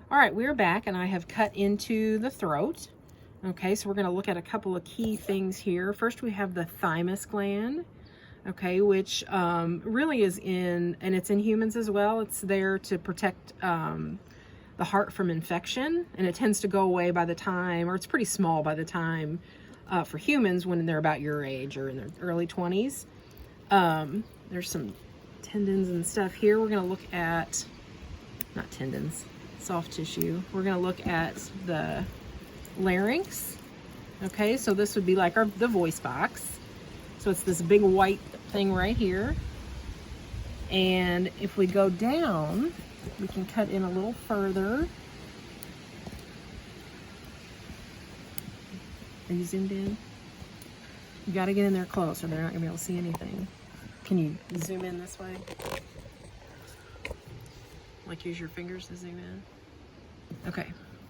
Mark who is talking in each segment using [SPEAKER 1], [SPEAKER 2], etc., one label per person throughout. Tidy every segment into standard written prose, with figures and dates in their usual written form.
[SPEAKER 1] All right, we're back, and I have cut into the throat. Okay, so we're going to look at a couple of key things here. First, we have the thymus gland, okay, which really is and it's in humans as well. It's there to protect the heart from infection, and it tends to go away by the time, or it's pretty small by the time for humans when they're about your age or in their early 20s. There's some tendons and stuff here. We're going to look at, not tendons, soft tissue. We're going to look at the larynx. Okay, so this would be like the voice box. So it's this big white thing right here. And if we go down, we can cut in a little further. Are you zoomed in? You got to get in there close or they're not going to be able to see anything. Can you zoom in this way? Like use your fingers to zoom in. Okay,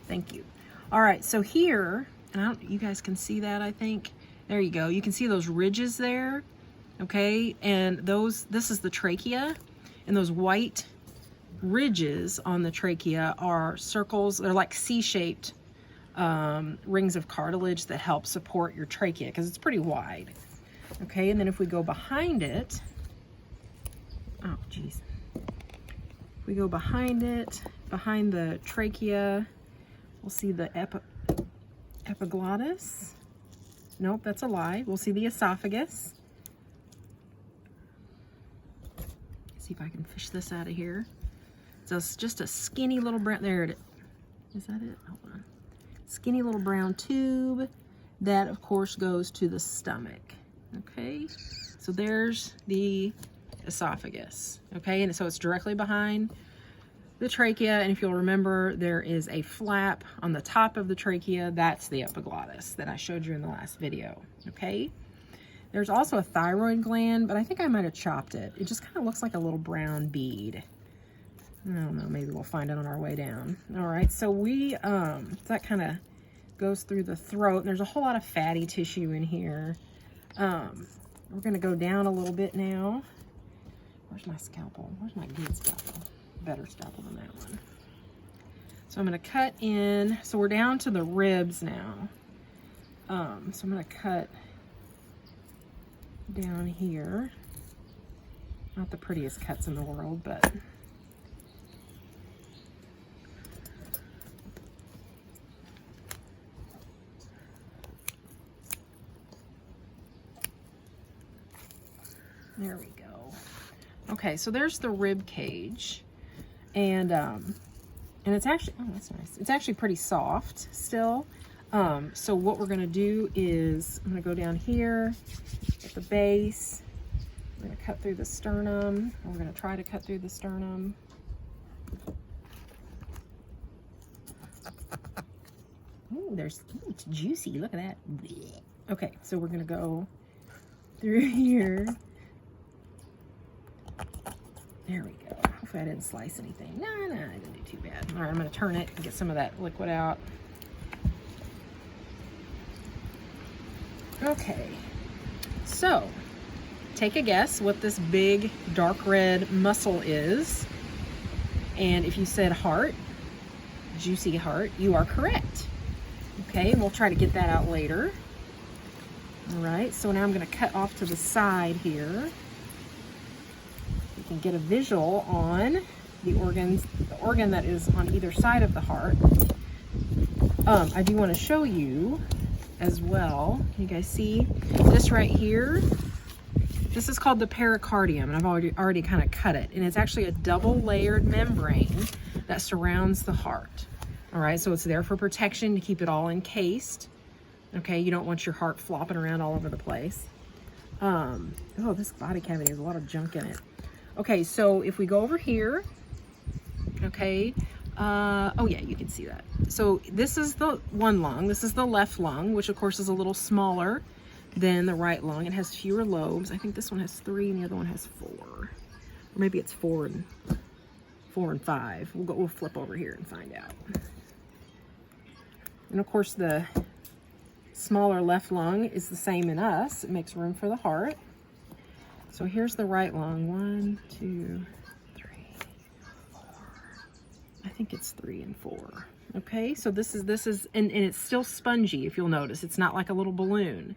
[SPEAKER 1] thank you. All right, so here, and you guys can see that, I think. There you go. You can see those ridges there, okay? And this is the trachea, and those white ridges on the trachea are circles. They're like C-shaped rings of cartilage that help support your trachea because it's pretty wide. Okay, and then if we go behind it, oh geez. If we go behind it, behind the trachea, we'll see the epiglottis. Nope, that's a lie. We'll see the esophagus. Let's see if I can fish this out of here. So it's just a skinny little brown, there it is. Is that it? Hold on. Skinny little brown tube that of course goes to the stomach. Okay, so there's the esophagus. Okay, and so it's directly behind the trachea, and if you'll remember, there is a flap on the top of the trachea. That's the epiglottis that I showed you in the last video. Okay, there's also a thyroid gland, but I think I might have chopped it. It just kind of looks like a little brown bead. I don't know, maybe we'll find it on our way down. All right, so that kind of goes through the throat, and there's a whole lot of fatty tissue in here. We're gonna go down a little bit now. Where's my scalpel? Where's my good scalpel? Better scalpel than that one. So I'm gonna cut in, so we're down to the ribs now. So I'm gonna cut down here. Not the prettiest cuts in the world, but there we go. Okay, so there's the rib cage, and it's actually, oh, that's nice. It's actually pretty soft still. So what we're gonna do is I'm gonna go down here at the base. We're gonna cut through the sternum. We're gonna try to cut through the sternum. Ooh, it's juicy. Look at that. Okay, so we're gonna go through here. There we go. Hopefully I didn't slice anything. No, I didn't do too bad. All right, I'm gonna turn it and get some of that liquid out. Okay, so take a guess what this big dark red muscle is. And if you said heart, juicy heart, you are correct. Okay, and we'll try to get that out later. All right, so now I'm gonna cut off to the side here. You can get a visual on the organ that is on either side of the heart. I do want to show you as well. Can you guys see this right here? This is called the pericardium, and I've already kind of cut it, and it's actually a double layered membrane that surrounds the heart. All right, so it's there for protection to keep it all encased. Okay, you don't want your heart flopping around all over the place. Oh, this body cavity has a lot of junk in it. Okay, so if we go over here, okay, oh yeah, you can see that. So this is the one lung. This is the left lung, which of course is a little smaller than the right lung. It has fewer lobes. I think this one has 3 and the other one has 4. Or maybe it's 4 and 5. We'll flip over here and find out. And of course the smaller left lung is the same in us. It makes room for the heart. So here's the right lung. 1, 2, 3, 4. I think it's 3 and 4. Okay, so this is, and it's still spongy, if you'll notice. It's not like a little balloon,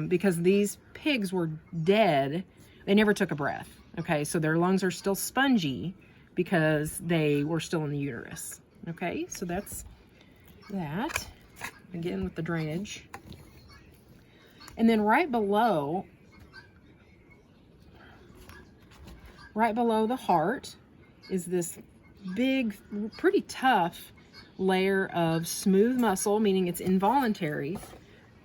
[SPEAKER 1] because these pigs were dead. They never took a breath. Okay, so their lungs are still spongy because they were still in the uterus. Okay, so that's that. Again with the drainage. And then right below the heart is this big, pretty tough layer of smooth muscle, meaning it's involuntary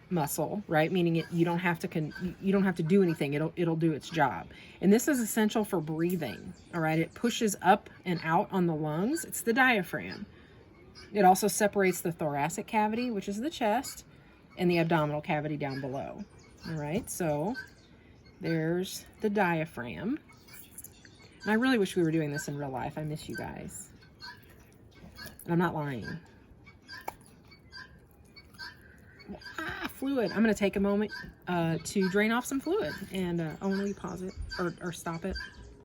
[SPEAKER 1] muscle, right? Meaning you don't have to do anything. It'll do its job. And this is essential for breathing. All right, it pushes up and out on the lungs. It's the diaphragm. It also separates the thoracic cavity, which is the chest, and the abdominal cavity down below. All right, so there's the diaphragm. And I really wish we were doing this in real life. I miss you guys. And I'm not lying. Fluid. I'm going to take a moment to drain off some fluid. And will you pause it or stop it?